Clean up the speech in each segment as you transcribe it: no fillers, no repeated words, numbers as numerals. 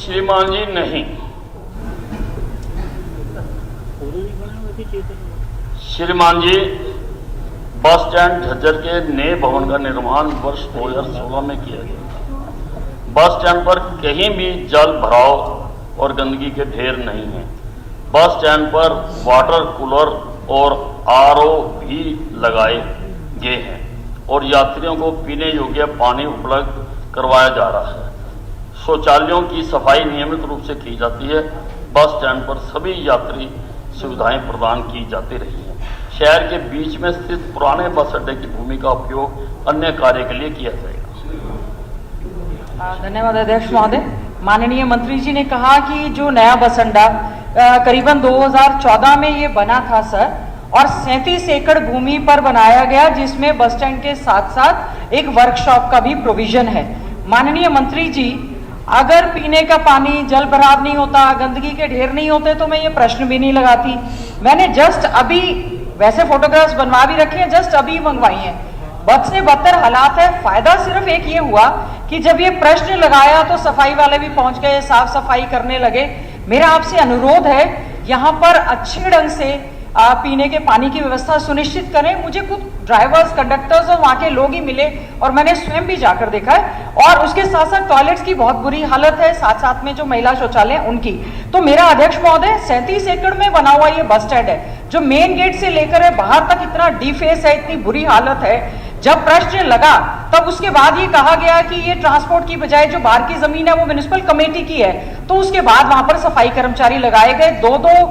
श्रीमान जी नहीं, श्रीमान जी बस स्टैंड झज्जर के नए भवन का निर्माण वर्ष 2016 में किया गया। बस स्टैंड पर कहीं भी जल भराव और गंदगी के ढेर नहीं है। बस स्टैंड पर वाटर कूलर और आरओ भी लगाए गए हैं और यात्रियों को पीने योग्य पानी उपलब्ध करवाया जा रहा है। शौचालयों की सफाई नियमित रूप से की जाती है। बस स्टैंड पर सभी यात्री सुविधाएं प्रदान की जाती रही हैं। शहर के बीच में स्थित पुराने बस अड्डे की भूमि का उपयोग अन्य कार्य के लिए किया जाएगा। धन्यवाद अध्यक्ष महोदय। माननीय मंत्री जी ने कहा कि जो नया बस अड्डा करीबन 2014 में ये बना था सर, और 37 एकड़ भूमि पर बनाया गया, जिसमें बस स्टैंड के साथ साथ एक वर्कशॉप का भी प्रोविजन है। माननीय मंत्री जी, अगर पीने का पानी जल भराव नहीं होता, गंदगी के ढेर नहीं होते, तो मैं ये प्रश्न भी नहीं लगाती। मैंने जस्ट अभी, वैसे फोटोग्राफ्स बनवा भी रखे हैं, जस्ट अभी मंगवाई हैं। बद से बदतर हालात है। फायदा सिर्फ एक ये हुआ कि जब ये प्रश्न लगाया तो सफाई वाले भी पहुंच गए, साफ सफाई करने लगे। मेरा आपसे अनुरोध है, यहाँ पर अच्छे ढंग से पीने के पानी की व्यवस्था सुनिश्चित करें। मुझे खुद ड्राइवर्स, कंडक्टर्स और वहाँ के लोग ही मिले और मैंने स्वयं भी जाकर देखा है। और उसके साथ साथ टॉयलेट्स की बहुत बुरी हालत है, साथ साथ में जो महिला शौचालय उनकी। तो मेरा अध्यक्ष महोदय, 37 एकड़ में बना हुआ ये बस स्टैंड है, जो मेन गेट से लेकर बाहर तक इतना डिफेस है, इतनी बुरी हालत है। जब प्रश्न लगा तब उसके बाद ये कहा गया कि ये ट्रांसपोर्ट की बजाय जो बाहर की जमीन है वो म्युनिसिपल कमेटी की है। तो उसके बाद वहां पर सफाई कर्मचारी लगाए गए। 2-2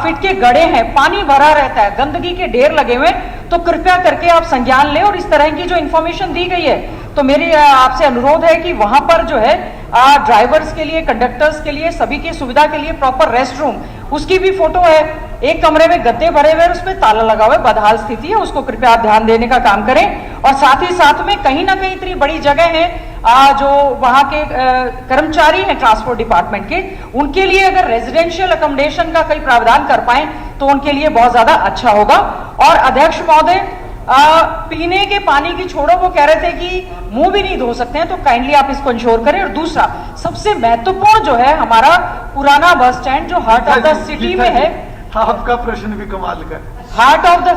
फीट के गड्ढे हैं, पानी भरा रहता है, गंदगी के ढेर लगे हुए। तो कृपया करके आप संज्ञान लें और इस तरह की जो इन्फॉर्मेशन दी गई है, तो मेरी आपसे अनुरोध है कि वहां पर जो है ड्राइवर्स के लिए, कंडक्टर्स के लिए, सभी की सुविधा के लिए प्रॉपर रेस्ट रूम, उसकी भी फोटो है। एक कमरे में गद्दे भरे हुए, उसमें ताला लगा हुआ है, बदहाल स्थिति है, उसको कृपया आप ध्यान देने का काम करें। और साथ ही साथ में कहीं ना कहीं इतनी बड़ी जगह है, जो वहां के कर्मचारी हैं ट्रांसपोर्ट डिपार्टमेंट के, उनके लिए अगर रेजिडेंशियल अकोमोडेशन का कई प्रावधान कर पाए तो उनके लिए बहुत ज्यादा अच्छा होगा। और अध्यक्ष महोदय, पीने के पानी की छोड़ो, वो कह रहे थे कि मुंह भी नहीं धो सकते हैं, तो काइंडली आप इसको इंश्योर करें। और दूसरा सबसे महत्वपूर्ण जो है, हमारा पुराना बस स्टैंड जो हार्ट ऑफ द सिटी में है। आपका प्रश्न भी कमाल का, हार्ट ऑफ द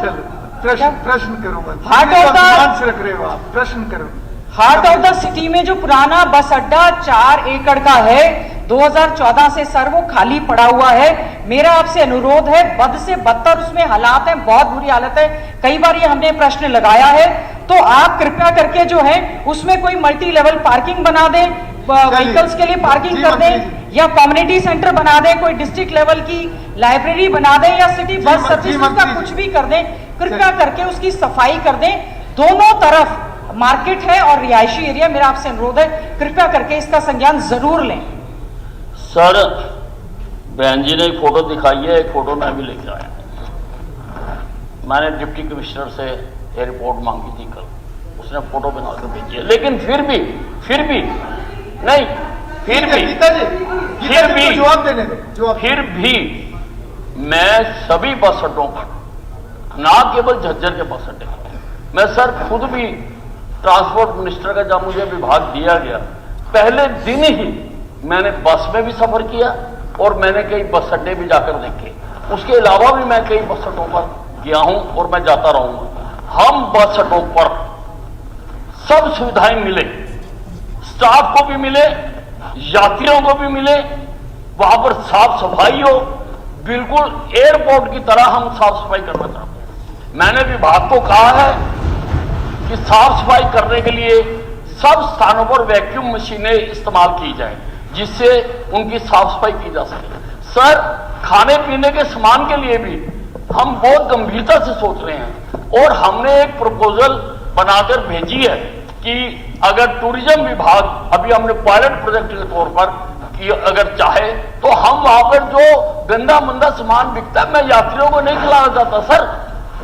प्रश्न करो, हार्ट ऑफ द रख रहे हो आप, प्रश्न करो। हार्ट ऑफ द सिटी में जो पुराना बस अड्डा 4 एकड़ का है, 2014 से सर वो खाली पड़ा हुआ है। मेरा आपसे अनुरोध है, बद से बदतर उसमें हालात हैं, बहुत बुरी हालत है। कई बार ये हमने प्रश्न लगाया है, तो आप कृपया करके जो है उसमें कोई मल्टी लेवल पार्किंग बना दें, व्हीकल्स के लिए पार्किंग कर दें, या कम्युनिटी सेंटर बना दें, कोई डिस्ट्रिक्ट लेवल की लाइब्रेरी बना दें, या सिटी बस सर्विस का कुछ भी कर दें। कृपया करके उसकी सफाई कर दें। दोनों तरफ मार्केट है और रिहायशी एरिया। मेरा आपसे अनुरोध है, कृपया करके इसका संज्ञान जरूर लें। सर, बहन जी ने एक फोटो दिखाई है, एक फोटो मैं भी लेके आया। मैंने डिप्टी कमिश्नर से ये रिपोर्ट मांगी थी कल, उसने फोटो बनाकर भेजी है। लेकिन फिर भी नहीं, फिर भी मैं सभी बस अड्डों पर, ना केवल झज्जर के बस अड्डे पर, मैं सर खुद भी ट्रांसपोर्ट मिनिस्टर का जब मुझे विभाग दिया गया, पहले दिन ही मैंने बस में भी सफर किया और मैंने कई बस अड्डे भी जाकर देखे। उसके अलावा भी मैं कई बस अड्डों पर गया हूं और मैं जाता रहूंगा। हम बस अड्डों पर सब सुविधाएं मिले, स्टाफ को भी मिले, यात्रियों को भी मिले, वहां पर साफ सफाई हो, बिल्कुल एयरपोर्ट की तरह हम साफ सफाई करना चाहते हैं। मैंने विभाग को कहा है कि साफ सफाई करने के लिए सब स्थानों पर वैक्यूम मशीनें इस्तेमाल की जाएं, जिससे उनकी साफ सफाई की जा सके। सर, खाने पीने के सामान के लिए भी हम बहुत गंभीरता से सोच रहे हैं और हमने एक प्रपोजल बनाकर भेजी है कि अगर टूरिज्म विभाग, अभी हमने पायलट प्रोजेक्ट के तौर पर कि अगर चाहे तो हम वहां पर जो गंदा मंदा सामान बिकता है, मैं यात्रियों को नहीं खिलाना चाहता सर।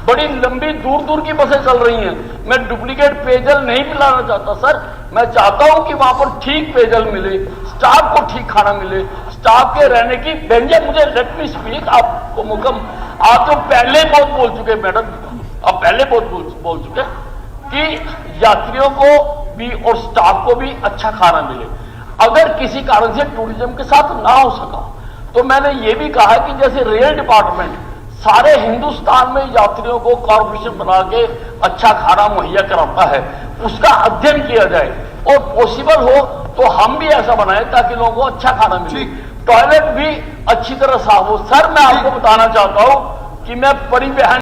बड़ी लंबी दूर दूर की बसें चल रही हैं, मैं डुप्लीकेट पेयजल नहीं पिलाना चाहता सर। मैं चाहता हूं कि वहां पर ठीक पेयजल मिले, स्टाफ को ठीक खाना मिले, स्टाफ के रहने की व्यंजन। मुझे लेट मी स्पीक, आपको मुकम, आप तो पहले बहुत बोल चुके मैडम, आप पहले बहुत बोल चुके कि यात्रियों को भी और स्टाफ को भी अच्छा खाना मिले। अगर किसी कारण से टूरिज्म के साथ ना हो सका तो मैंने ये भी कहा कि जैसे रेल डिपार्टमेंट सारे हिंदुस्तान में यात्रियों को कॉर्पोरेशन बना के अच्छा खाना मुहैया कराता है, उसका अध्ययन किया जाए और पॉसिबल हो तो हम भी ऐसा बनाएं ताकि लोगों को अच्छा खाना मिले, टॉयलेट भी अच्छी तरह साफ हो। सर मैं आपको बताना चाहता हूं कि मैं परिवहन